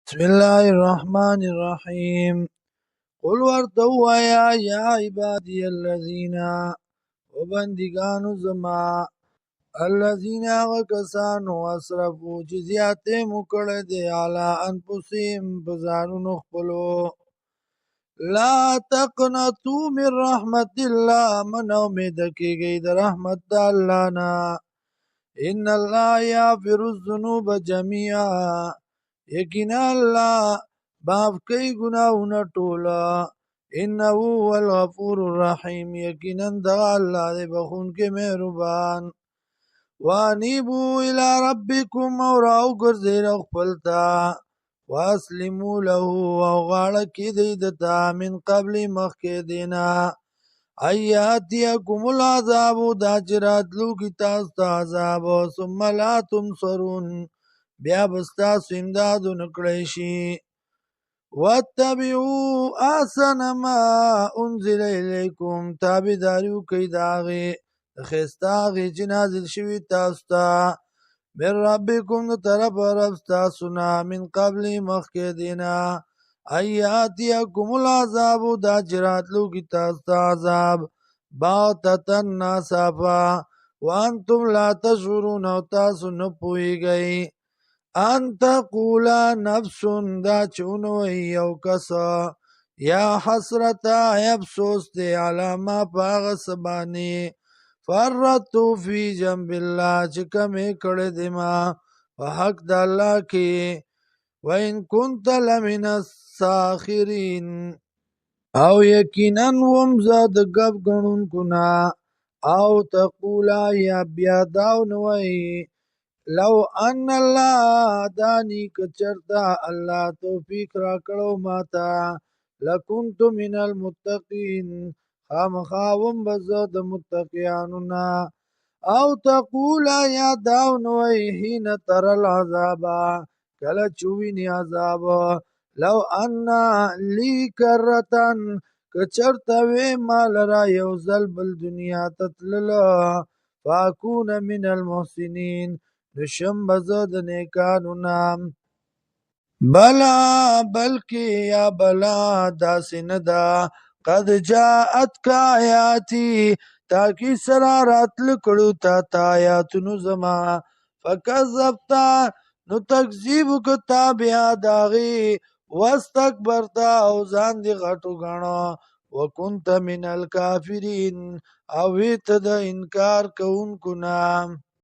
بسم الله الرحمن الرحيم. قل ورتوا يا عبادي الذين وبندگانو زما الذين وكسانو اسرفوا جزيات مکړه دي علی انفسهم بزانو خپلو لا تقنطوا من رحمت الله من امید کیږي د رحمت د الله نه ان الله یغفر الذنوب جميعا یقینا الله معاف کوي ګناهونه ټوله انه هو الغفور الرحیم یقینا دغه الله دی بخونکی مهربان وانیبو الى ربکم او راو ګرځئ خپل ته واسلموا له او غاړه کیدئ دته من قبل مخکې دینا ایاتیکم العذاب دا چې راتلو کی تاسو ته عذاب ثم لا تنصرون بیا به ستاسو امداد ونه کړی شي واتبعوا احسن ما انزل الیکم تابعداري وکئ د هغې د ښایسته هغې چې نازل شوي تاسو ته من ربکم د طرفه رب ستاسو نه من قبل مخکې دې نه ان یاتیکم العذاب دا چې راتلو کی تاسو ته عذاب بغتة ناڅاپه وانتم لا تشعرون او تاسو نه پوهیږئ ان تقول نفس دا چونوی یو کس یا حسرتا افسوس دی علی ما پاغ سبانی فرطو فی جنب الله چې کمی کړی دی ما په حق د الله کې وان کنت لمن الساخرین او یقینا وم زه د ګپ ګڼونکو نه او تقولا یا بیا داو نوی لو ان الله دانی کچرتا الله توفیق را کړو ماتا لکنت من المتقین خامخاوم بزو د متقیانو نا او تقول یا داو نوی حين تر العذاب کله چوینی عذاب لو ان لی کرتن کچرتا وی مال را یو ځل بل دنیا تتلل فاکون من المحسنین نشم بزو د نیکانو نام بلا بلکی یا بلا داسی ندا قد جاءت کا آیاتی تاکی سرا راتل کڑو تا تا آیاتنو زما فکذبتا نو تکذیب کتا بیا داغی واستکبرتا او ځان دی غټو غاڼو وکنت من الکافرین او ویت د انکار کوونکو نام